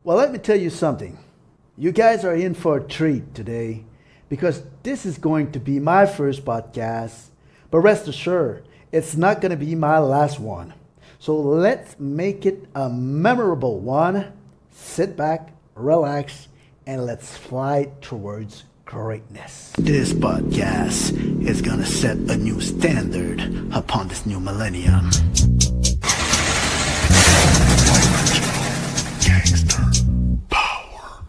Well, let me tell you something. You guys are in for a treat today because this is going to be my first podcast. But rest assured, it's not going to be my last one. So let's make it a memorable one. Sit back, relax, and let's fly towards greatness. This podcast is going to set a new standard upon this new millennium. Gangster. Power.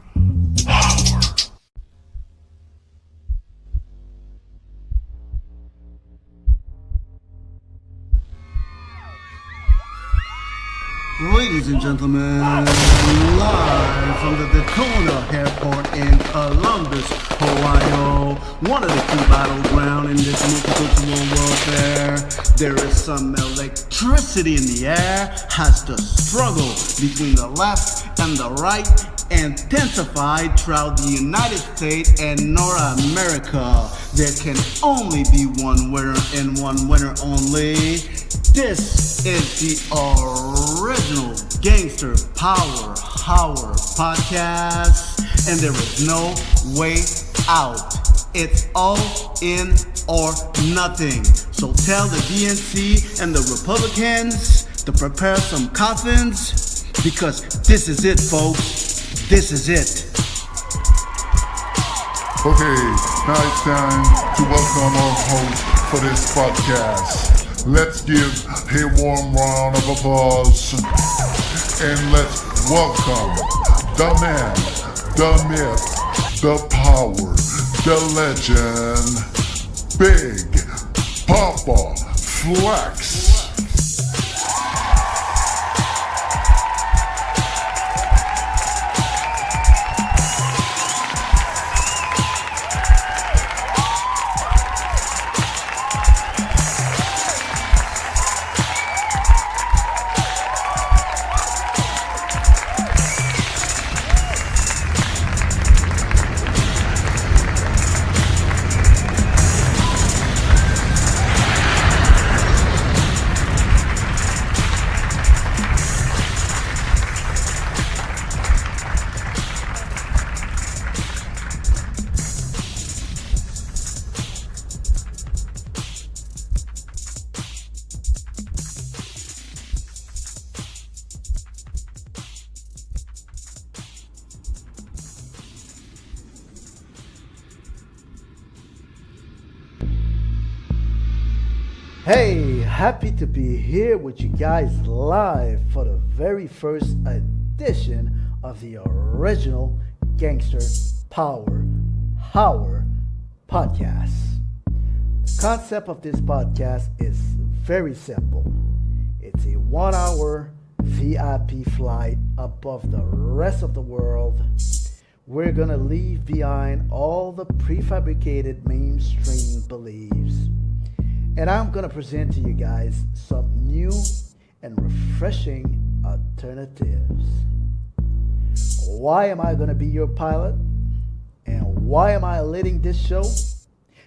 Ladies and gentlemen, live from the Daytona Airport in Columbus, Ohio, one of the key battlegrounds in this multicultural warfare. There is some electricity in the air as the struggle between the left and the right intensified throughout the United States and North America. There can only be one winner and one winner only. This is the original Gangster Power Hour podcast, and there is no way out. It's all in or nothing. So tell the DNC and the Republicans to prepare some coffins, because this is it, folks. This is it. Okay, now it's time to welcome our host for this podcast. Let's give a warm round of applause and let's welcome the man, the myth, the power, the legend, Big Papa Flex. Hey, happy to be here with you guys live for the very first edition of the original Gangster Power Hour podcast. The concept of this podcast is very simple. It's a 1 hour VIP flight above the rest of the world. We're gonna leave behind all the prefabricated mainstream beliefs. And I'm going to present to you guys some new and refreshing alternatives. Why am I going to be your pilot? And why am I leading this show?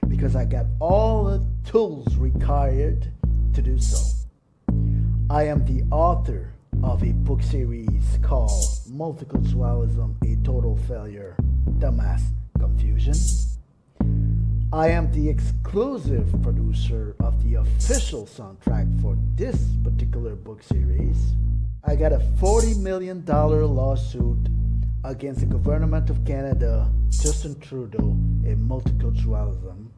Because I got all the tools required to do so. I am the author of a book series called Multiculturalism, a Total Failure, The Mass Confusion. I am the exclusive producer of the official soundtrack for this particular book series. I got a $40 million lawsuit against the government of Canada, Justin Trudeau, in multiculturalism.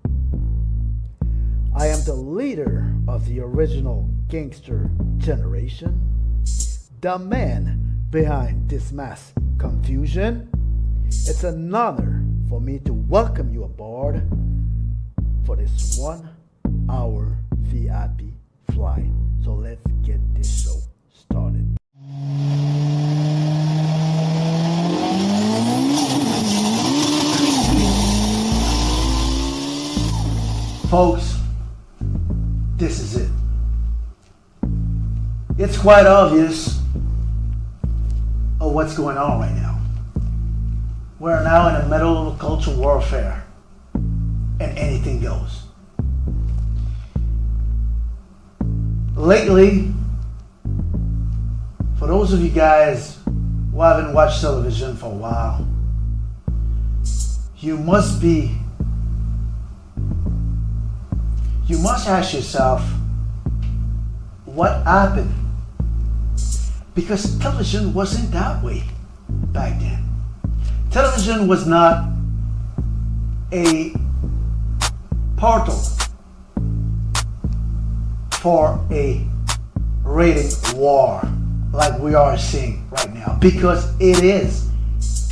I am the leader of the original gangster generation, the man behind this mass confusion. It's an honor for me to welcome you aboard for this 1 hour VIP flight. So let's get this show started. Folks, this is it. It's quite obvious of what's going on right now. We're now in the middle of a cultural warfare. And anything goes. Lately, for those of you guys who haven't watched television for a while, you must ask yourself, what happened? Because television wasn't that way back then. Television was not a portal for a rating war like we are seeing right now, because it is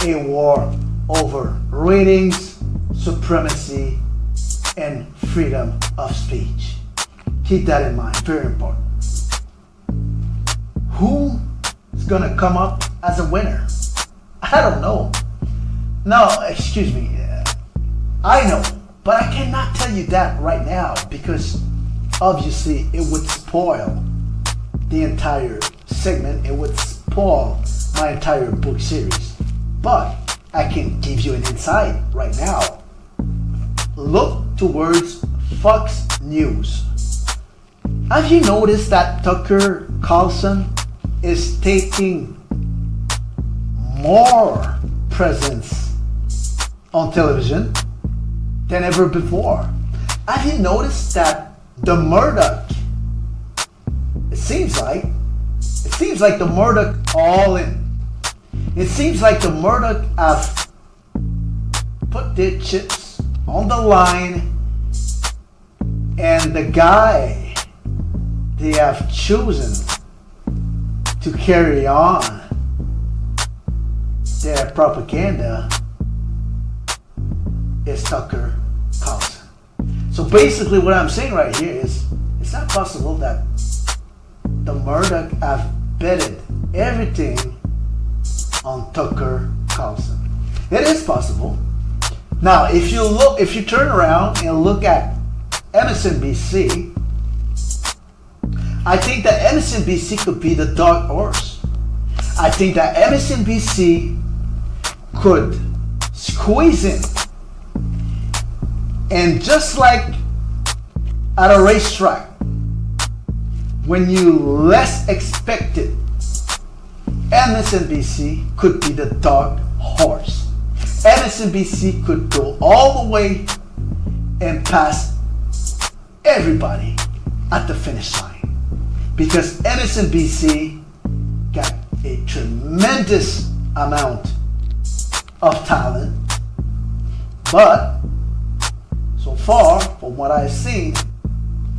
a war over ratings, supremacy, and freedom of speech. Keep that in mind, very important. Who is gonna come up as a winner? I don't know. No, excuse me. I know, but I cannot tell you that right now because obviously it would spoil the entire segment. It would spoil my entire book series. But I can give you an insight right now. Look towards Fox News. Have you noticed that Tucker Carlson is taking more presence on television than ever before? Have you noticed that the Murdoch, it seems like the Murdoch all in. It seems like the Murdoch have put their chips on the line, and the guy they have chosen to carry on their propaganda is Tucker Carlson. So basically what I'm saying right here is it's not possible that the Murdoch have betted everything on Tucker Carlson. It is possible. Now if you turn around and look at MSNBC, I think that MSNBC could be the dark horse. I think that MSNBC could squeeze in, and just like at a racetrack, when you less expect it, MSNBC could be the dark horse. MSNBC could go all the way and pass everybody at the finish line, because MSNBC got a tremendous amount of talent, but so far from what I've seen,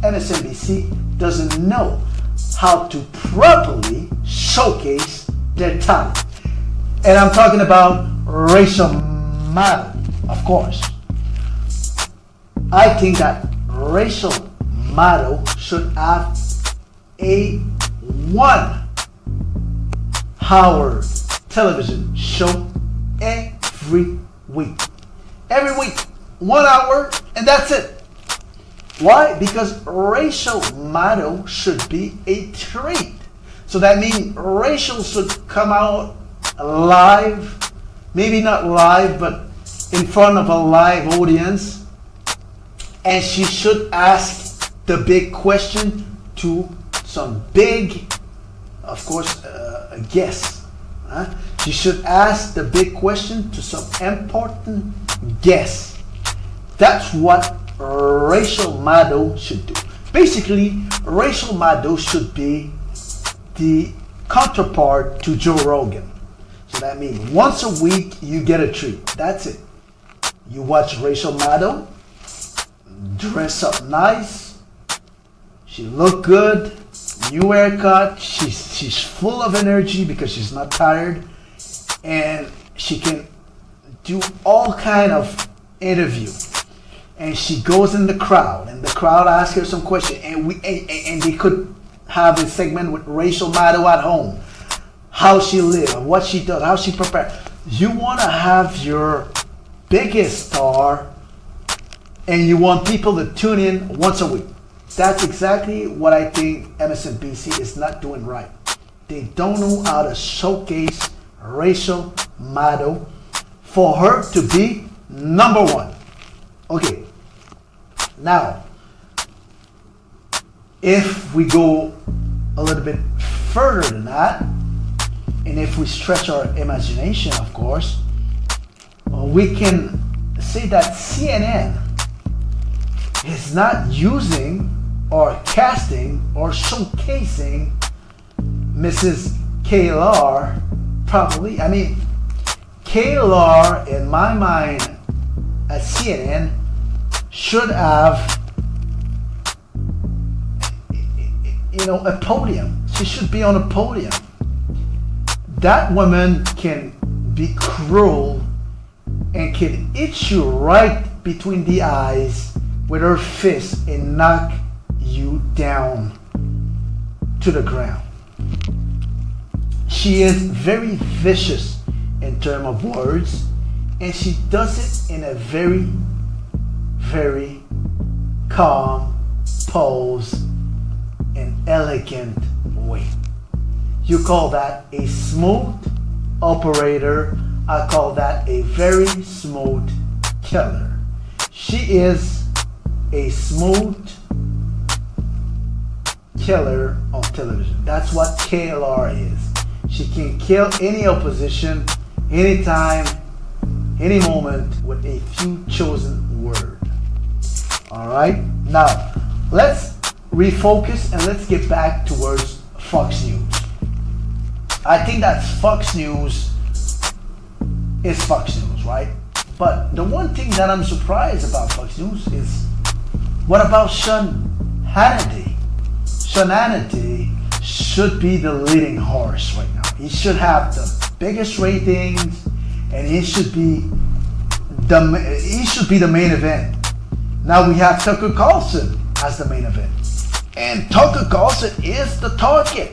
MSNBC doesn't know how to properly showcase their talent. And I'm talking about racial matter, of course. I think that racial matter should have a 1-hour television show every week. Every week, 1 hour, and that's it. Why? Because racial matter should be a treat. So that means Rachel should come out live, maybe not live, but in front of a live audience, and she should ask the big question to some big, of course, guests. She should ask the big question to some important guests. That's what Rachel Maddow should do. Basically, Rachel Maddow should be the counterpart to Joe Rogan. So that means once a week you get a treat. That's it. You watch Rachel Maddow, dress up nice, she look good, new haircut, she's full of energy because she's not tired, and she can do all kind of interview. And she goes in the crowd, and the crowd asks her some question, and they could have a segment with Rachel Maddow at home, how she lives, what she does, how she prepares. You want to have your biggest star, and you want people to tune in once a week. That's exactly what I think MSNBC is not doing right. They don't know how to showcase Rachel Maddow for her to be number one. Okay, now, if we go a little bit further than that, And if we stretch our imagination, of course, we can say that CNN is not using or casting or showcasing Mrs. Kaylar properly. I mean, Kaylar, in my mind, at CNN, should have, a podium. She should be on a podium. That woman can be cruel and can hit you right between the eyes with her fist and knock you down to the ground. She is very vicious in terms of words, and she does it in a very, very calm, posed, and elegant way. You call that a smooth operator. I call that a very smooth killer. She is a smooth killer on television. That's what KLR is. She can kill any opposition, anytime, any moment with a few chosen words. Alright? Now, let's refocus and let's get back towards Fox News. I think that Fox News is Fox News, right? But the one thing that I'm surprised about Fox News is, what about Sean Hannity? Sean Hannity should be the leading horse right now. He should have the biggest ratings, and he should be the main event. Now we have Tucker Carlson as the main event, and Tucker Carlson is the target.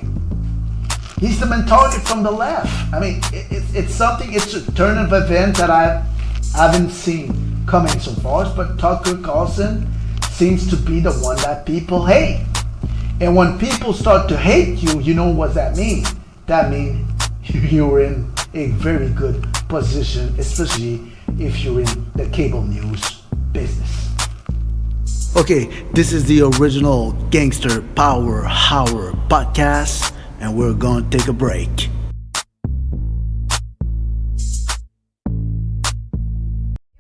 He's the main target from the left. I mean, it's a turn of event that I haven't seen coming so far, but Tucker Carlson seems to be the one that people hate. And when people start to hate you, you know what that means? That means you're in a very good position, especially if you're in the cable news business. Okay, this is the original Gangster Power Hour podcast, and we're going to take a break. It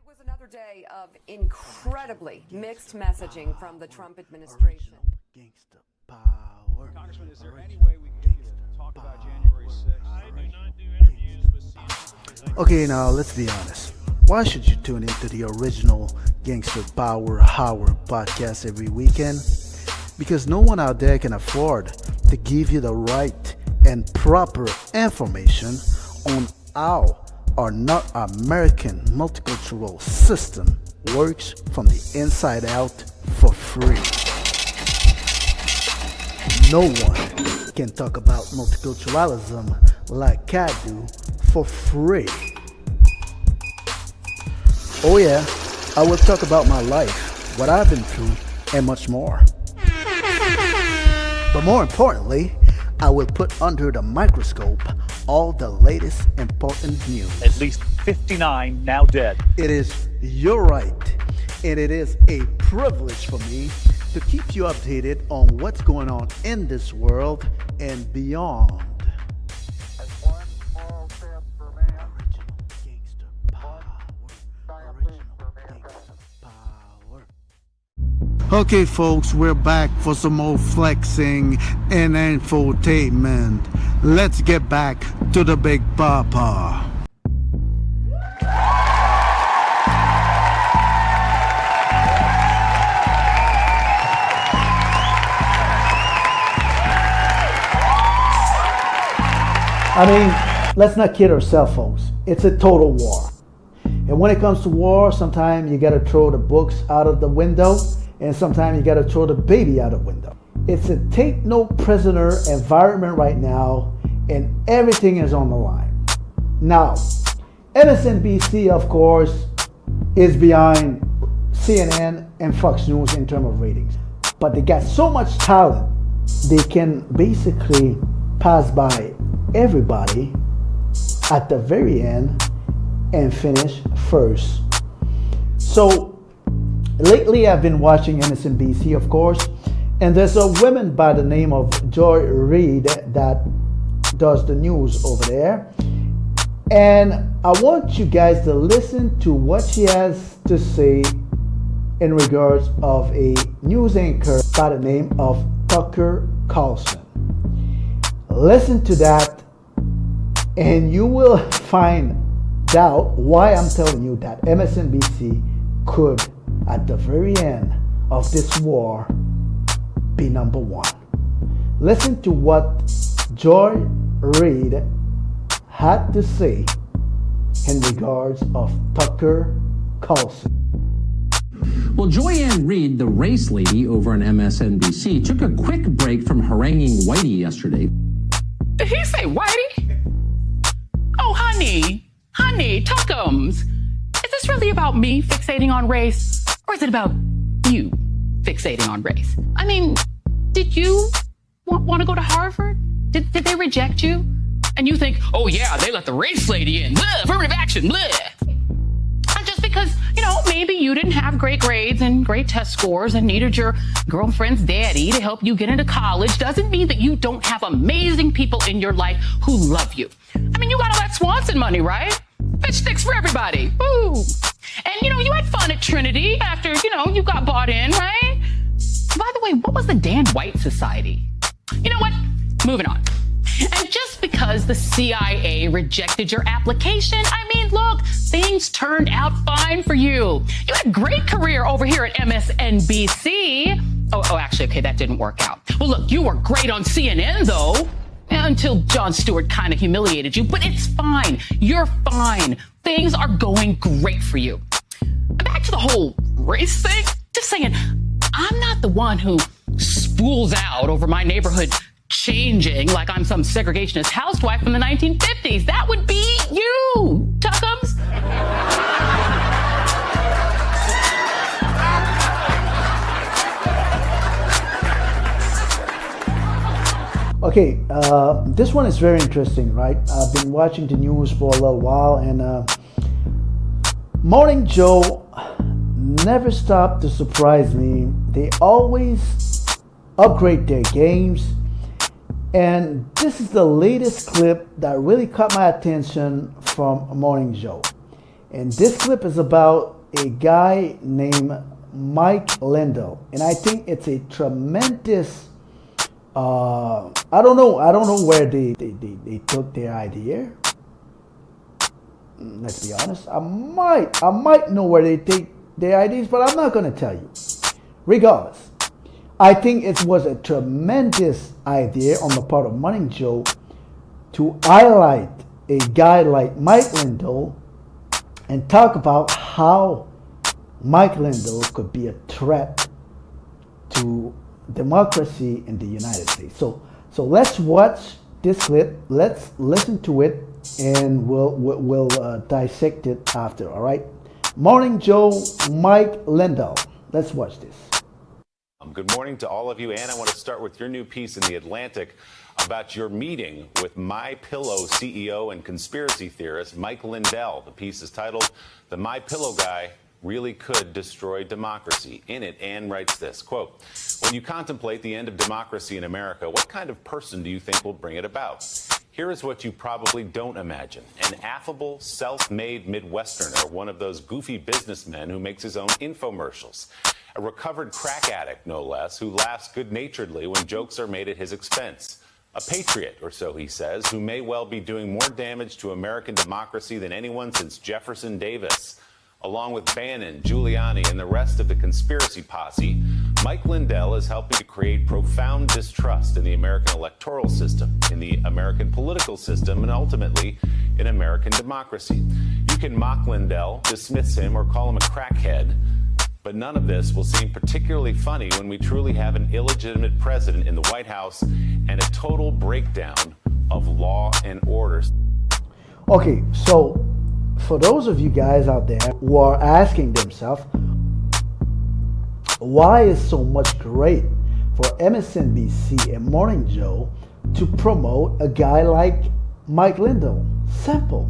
was another day of incredibly mixed messaging from the Trump administration. Gangster Power. Congressman, is there any way we can get you to talk about January 6th? I do not do interviews with CNN. Okay, now let's be honest. Why should you tune into the original Gangster Power Hour podcast every weekend? Because no one out there can afford to give you the right and proper information on how our not American multicultural system works from the inside out for free. No one can talk about multiculturalism like I do for free. Oh yeah, I will talk about my life, what I've been through, and much more. But more importantly, I will put under the microscope all the latest important news. At least 59 now dead. It is your right, and it is a privilege for me to keep you updated on what's going on in this world and beyond. Original Gangster Power. Original Gangster Power. Okay, folks, we're back for some more flexing and infotainment. Let's get back to the Big Papa. I mean, let's not kid ourselves, folks. It's a total war. And when it comes to war, sometimes you gotta throw the books out of the window, and sometimes you gotta throw the baby out the window. It's a take no prisoner environment right now, and everything is on the line. Now, MSNBC, of course, is behind CNN and Fox News in terms of ratings. But they got so much talent, they can basically pass by everybody at the very end and finish first. So lately I've been watching MSNBC, of course, and there's a woman by the name of Joy Reid that does the news over there. And I want you guys to listen to what she has to say in regards of a news anchor by the name of Tucker Carlson. Listen to that and you will find out why I'm telling you that MSNBC could, at the very end of this war, be number one. Listen to what Joy Reid had to say in regards of Tucker Carlson. Well, Joyanne Reid, the race lady over on MSNBC, took a quick break from haranguing Whitey yesterday. Did he say Whitey? Oh, honey, Tuckums. Is this really about me fixating on race? Or is it about you fixating on race? I mean, did you want to go to Harvard? Did they reject you? And you think, oh yeah, they let the race lady in. Blah, affirmative action, blah. And just because, maybe you didn't have great grades and great test scores and needed your girlfriend's daddy to help you get into college doesn't mean that you don't have amazing people in your life who love you. I mean, you got all that Swanson money, right? Bitch sticks for everybody. Woo! And, you had fun at Trinity after, you got bought in, right? By the way, what was the Dan White Society? You know what? Moving on. And just because the CIA rejected your application, look, things turned out fine for you. You had a great career over here at MSNBC. Oh, actually, okay, that didn't work out. Well, look, you were great on CNN, though, until Jon Stewart kind of humiliated you. But it's fine. You're fine. Things are going great for you. Back to the whole race thing. Just saying, I'm not the one who spools out over my neighborhood changing like I'm some segregationist housewife from the 1950s. That would be you, Tuckums. Okay, this one is very interesting, right? I've been watching the news for a little while, and Morning Joe never stopped to surprise me. They always upgrade their games. And this is the latest clip that really caught my attention from Morning Joe. And this clip is about a guy named Mike Lindell. And I think it's a tremendous, I don't know where they took their idea. Let's be honest. I might know where they take their ideas, but I'm not going to tell you. Regardless, I think it was a tremendous idea on the part of Morning Joe to highlight a guy like Mike Lindell and talk about how Mike Lindell could be a threat to democracy in the United States. So let's watch this clip. Let's listen to it, and we'll dissect it after. All right. Morning Joe, Mike Lindell. Let's watch this. Good morning to all of you, and I want to start with your new piece in The Atlantic about your meeting with MyPillow CEO and conspiracy theorist Mike Lindell. The piece is titled, "The MyPillow Guy Really Could Destroy Democracy." In it, Ann writes this, quote, "When you contemplate the end of democracy in America, what kind of person do you think will bring it about? Here is what you probably don't imagine. An affable, self-made Midwesterner, one of those goofy businessmen who makes his own infomercials. A recovered crack addict, no less, who laughs good-naturedly when jokes are made at his expense. A patriot, or so he says, who may well be doing more damage to American democracy than anyone since Jefferson Davis. Along with Bannon, Giuliani, and the rest of the conspiracy posse, Mike Lindell is helping to create profound distrust in the American electoral system, in the American political system, and ultimately in American democracy. You can mock Lindell, dismiss him, or call him a crackhead, but none of this will seem particularly funny when we truly have an illegitimate president in the White House and a total breakdown of law and order." Okay, so for those of you guys out there who are asking themselves, why is so much great for MSNBC and Morning Joe to promote a guy like Mike Lindell? Simple.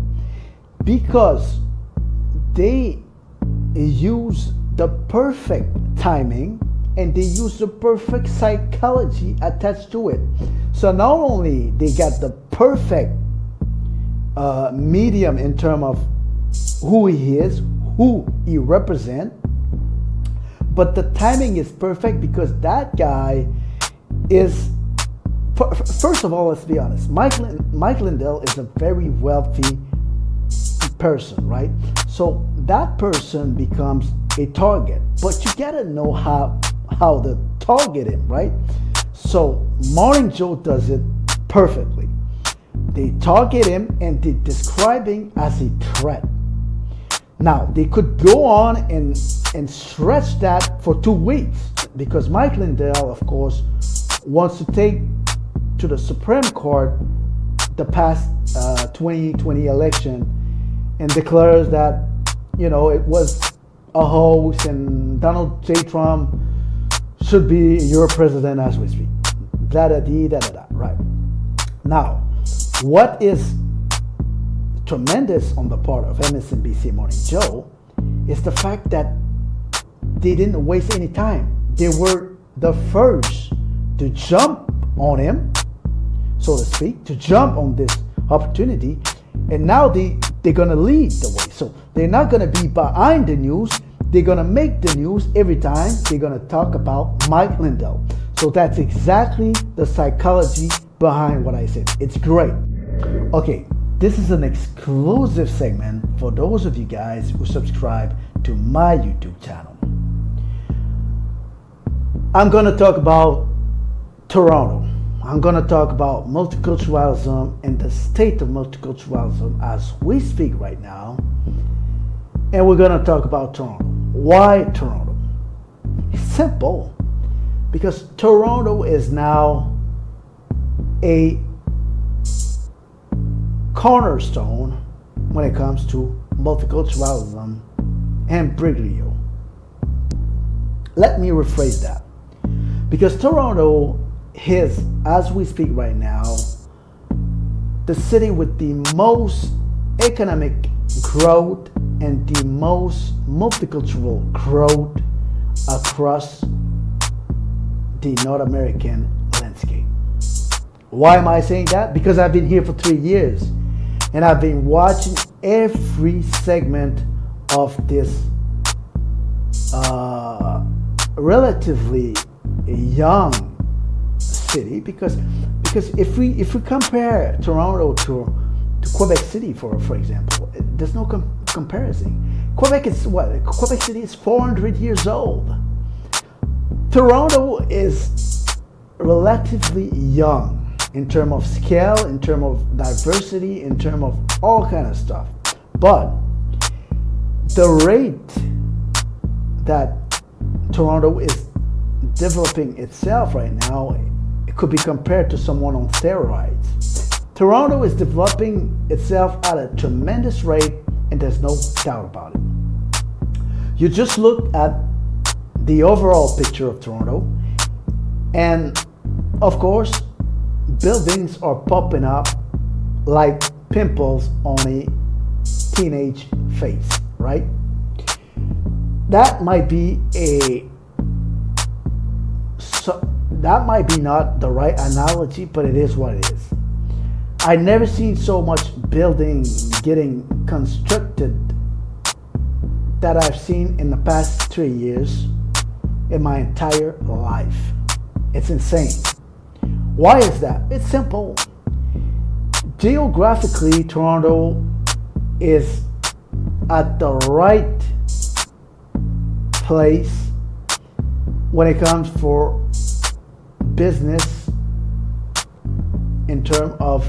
Because they use the perfect timing and they use the perfect psychology attached to it. So not only they got the perfect medium in terms of who he is, who he represents, but the timing is perfect because that guy is, first of all, let's be honest, Mike Lindell is a very wealthy person, right? So that person becomes a target, but you gotta know how to target him, right? So Morning Joe does it perfectly. They target him and they describe him as a threat. Now they could go on and stretch that for 2 weeks because Mike Lindell, of course, wants to take to the Supreme Court the past 2020 election and declares that, you know, it was a hoax and Donald J. Trump should be your president as we speak. Da da dee da da da. Right. Now, what is tremendous on the part of MSNBC Morning Joe is the fact that they didn't waste any time. They were the first to jump on him, so to speak, to jump on this opportunity, and now they're gonna lead the way. So they're not gonna be behind the news. They're gonna make the news every time they're gonna talk about Mike Lindell. So that's exactly the psychology behind what I said. It's great. Okay, this is an exclusive segment for those of you guys who subscribe to my YouTube channel. I'm gonna talk about Toronto. I'm going to talk about multiculturalism and the state of multiculturalism as we speak right now. And we're going to talk about Toronto. Why Toronto? It's simple. Because Toronto is now a cornerstone when it comes to multiculturalism and Briglio. Let me rephrase that. Because Toronto is, as we speak right now, the city with the most economic growth and the most multicultural growth across the North American landscape. Why am I saying that? Because I've been here for 3 years and I've been watching every segment of this relatively young city, because if we compare Toronto to Quebec City, for example, there's no comparison. Quebec is what? Quebec City is 400 years old. Toronto is relatively young in terms of scale, in terms of diversity, in terms of all kind of stuff. But the rate that Toronto is developing itself right now, it could be compared to someone on steroids. Toronto is developing itself at a tremendous rate, and there's no doubt about it. You just look at the overall picture of Toronto, and of course, buildings are popping up like pimples on a teenage face, right? That might be that might be not the right analogy, but it is what it is. I never seen so much building getting constructed that I've seen in the past 3 years in my entire life. It's insane. Why is that? It's simple. Geographically, Toronto is at the right place when it comes for business in terms of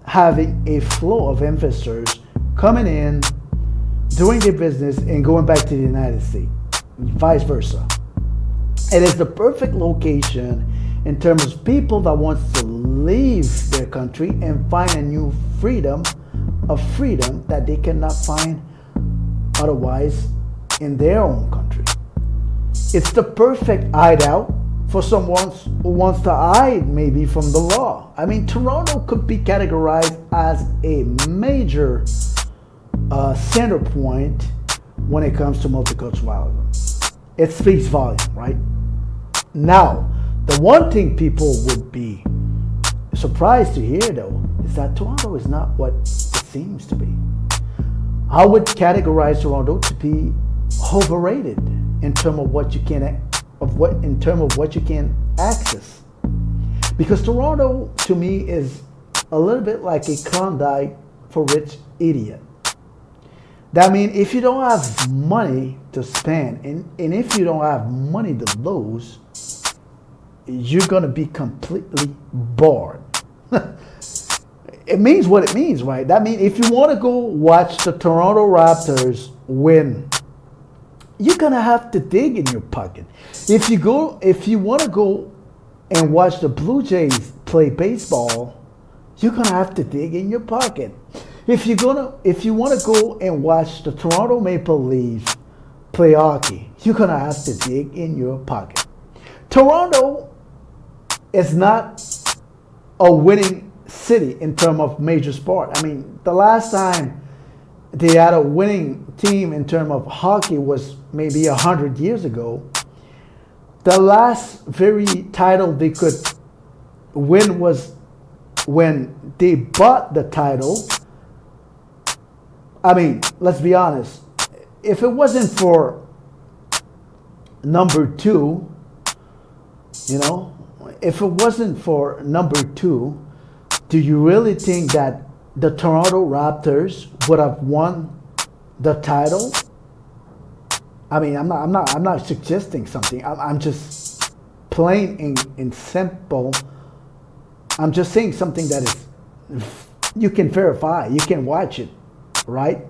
having a flow of investors coming in, doing their business, and going back to the United States, vice versa. It is the perfect location in terms of people that wants to leave their country and find a new freedom, a freedom that they cannot find otherwise in their own country. It's the perfect hideout for someone who wants to hide maybe from the law. I mean, Toronto could be categorized as a major center point when it comes to multiculturalism. It speaks volume, right? Now, the one thing people would be surprised to hear, though, is that Toronto is not what it seems to be. I would categorize Toronto to be overrated in terms of what you can access. Because Toronto, to me, is a little bit like a Klondike for rich idiot. That means if you don't have money to spend and if you don't have money to lose, you're going to be completely bored. It means what it means, right? That means if you want to go watch the Toronto Raptors win, you're going to have to dig in your pocket. If you want to go and watch the Blue Jays play baseball, you're going to have to dig in your pocket. If you want to go and watch the Toronto Maple Leafs play hockey, you're going to have to dig in your pocket. Toronto is not a winning city in terms of major sport. I mean, the last time they had a winning team in terms of hockey was maybe 100 years ago. The last very title they could win was when they bought the title. I mean, let's be honest. If it wasn't for number 2, if it wasn't for number 2, do you really think that the Toronto Raptors would have won the title? I mean, I'm not suggesting something. I'm just plain and simple. I'm just saying something that is you can verify. You can watch it, right?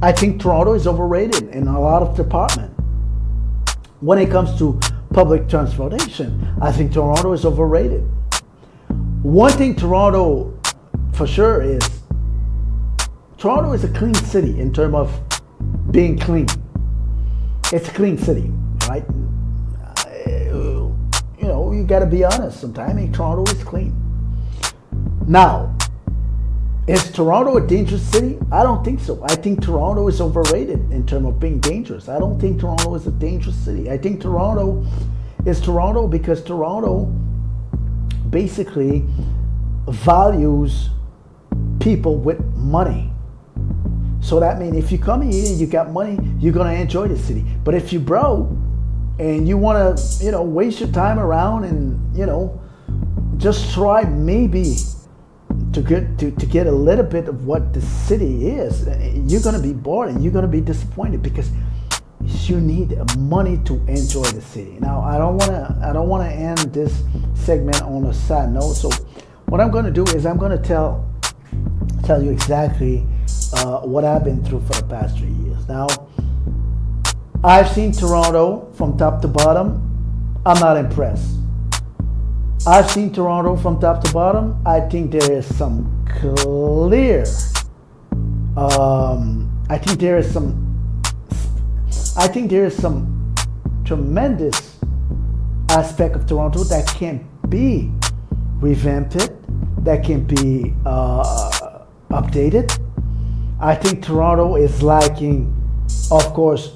I think Toronto is overrated in a lot of departments. When it comes to public transportation, I think Toronto is overrated. One thing Toronto for sure is, Toronto is a clean city in terms of being clean. It's a clean city, right? You got to be honest sometimes. Toronto is clean. Now, is Toronto a dangerous city? I don't think so. I think Toronto is overrated in terms of being dangerous. I don't think Toronto is a dangerous city. I think Toronto is Toronto because Toronto basically values people with money. So that means if you come here and you got money, you're going to enjoy the city. But if you're broke and you want to, waste your time around and, just try maybe to get a little bit of what the city is, you're going to be bored and you're going to be disappointed because you need money to enjoy the city. Now, I don't want to end this segment on a sad note. So what I'm going to do is I'm going to tell you exactly what I've been through for the past 3 years. Now, I've seen Toronto from top to bottom. I'm not impressed. I've seen Toronto from top to bottom. I think there is some clear. I think there is some tremendous aspect of Toronto that can be revamped, that can be updated. I think Toronto is lacking, of course,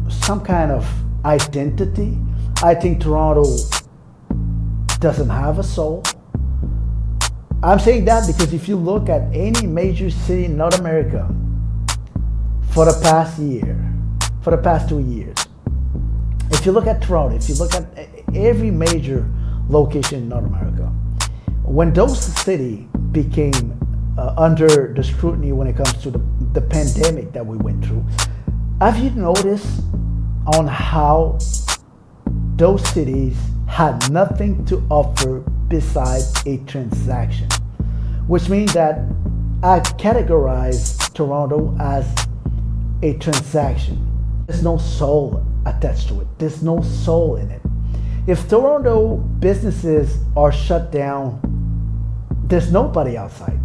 some kind of identity. I think Toronto doesn't have a soul. I'm saying that because if you look at any major city in North America for the past 2 years, if you look at Toronto, if you look at every major location in North America, when those cities became under the scrutiny when it comes to the pandemic that we went through, have you noticed on how those cities had nothing to offer besides a transaction? Which means that I categorize Toronto as a transaction. There's no soul attached to it. There's no soul in it. If Toronto businesses are shut down, there's nobody outside.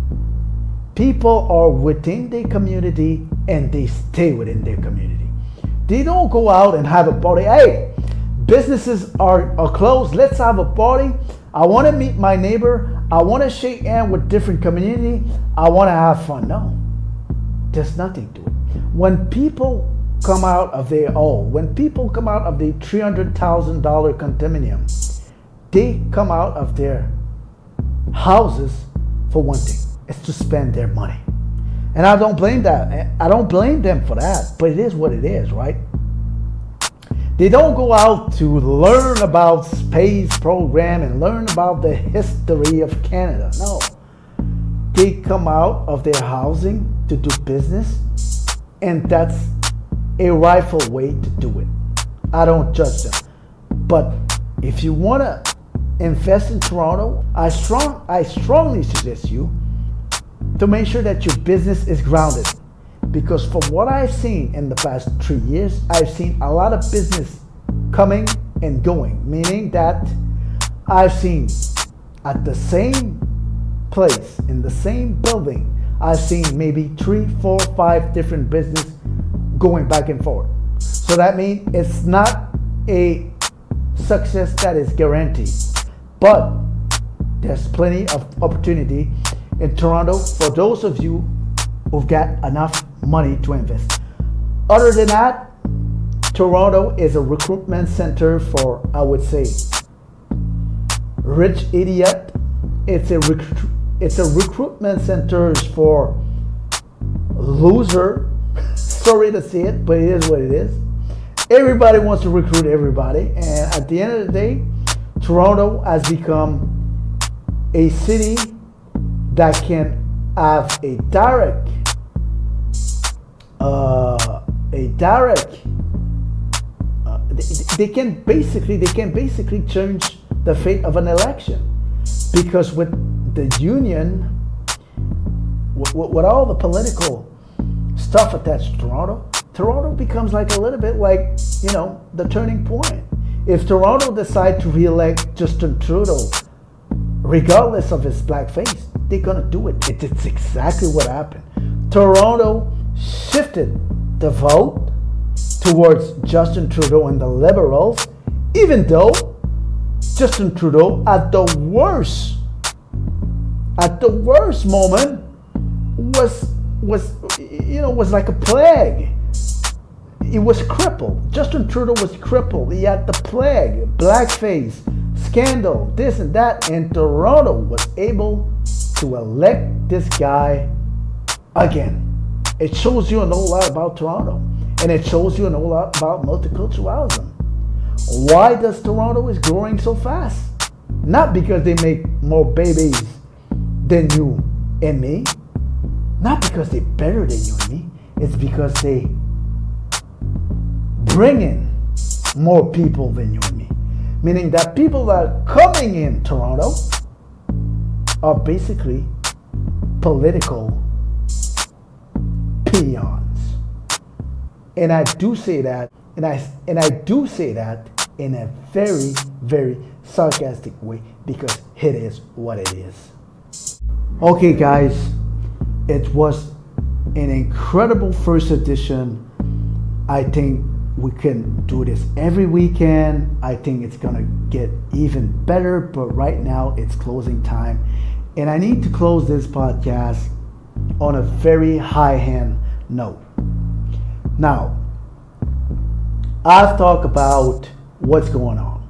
People are within their community and they stay within their community. They don't go out and have a party. Hey, businesses are closed. Let's have a party. I want to meet my neighbor. I want to shake hands with different community. I want to have fun. No, there's nothing to it. When people come out of their when people come out of the $300,000 condominium, they come out of their houses for one thing. It's to spend their money. And I don't blame that. I don't blame them for that, but it is what it is, right? They don't go out to learn about space program and learn about the history of Canada. No. They come out of their housing to do business, and that's a rightful way to do it. I don't judge them. But if you want to invest in Toronto, I strongly suggest you to make sure that your business is grounded. Because from what I've seen in the past 3 years, I've seen a lot of business coming and going. Meaning that I've seen at the same place, in the same building, I've seen maybe 3, 4, 5 different businesses going back and forth. So that means it's not a success that is guaranteed. But there's plenty of opportunity in Toronto for those of you who've got enough money to invest. Other than that, Toronto is a recruitment center for, I would say, rich idiot. It's a recruitment center for loser. Sorry to say it, but it is what it is. Everybody wants to recruit everybody, and at the end of the day, Toronto has become a city that can have a direct they can basically change the fate of an election, because with the union, with all the political stuff attached to Toronto becomes like a little bit like, the turning point. If Toronto decide to re-elect Justin Trudeau, regardless of his blackface, they're gonna do it. It's exactly what happened. Toronto shifted the vote towards Justin Trudeau and the Liberals, even though Justin Trudeau at the worst moment was like a plague. He was crippled. Justin Trudeau was crippled. He had the plague, blackface, scandal, this and that, and Toronto was able to elect this guy again. It shows you a whole lot about Toronto, and it shows you a whole lot about multiculturalism. Why does Toronto is growing so fast? Not because they make more babies than you and me. Not because they're better than you and me. It's because they bring in more people than you and me. Meaning that people that are coming in Toronto are basically political peons. And I do say that, and I do say that in a very, very sarcastic way, because it is what it is. Okay, guys, it was an incredible first edition. I think we can do this every weekend. I think it's gonna get even better, but right now it's closing time. And I need to close this podcast on a very high-hand note. Now, I've talked about what's going on,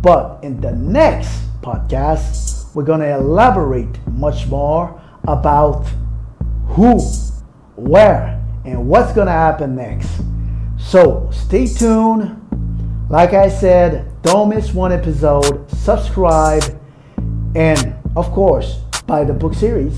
but in the next podcast, we're gonna elaborate much more about who, where, and what's gonna happen next. So stay tuned. Like I said, don't miss one episode. Subscribe, and of course, buy the book series.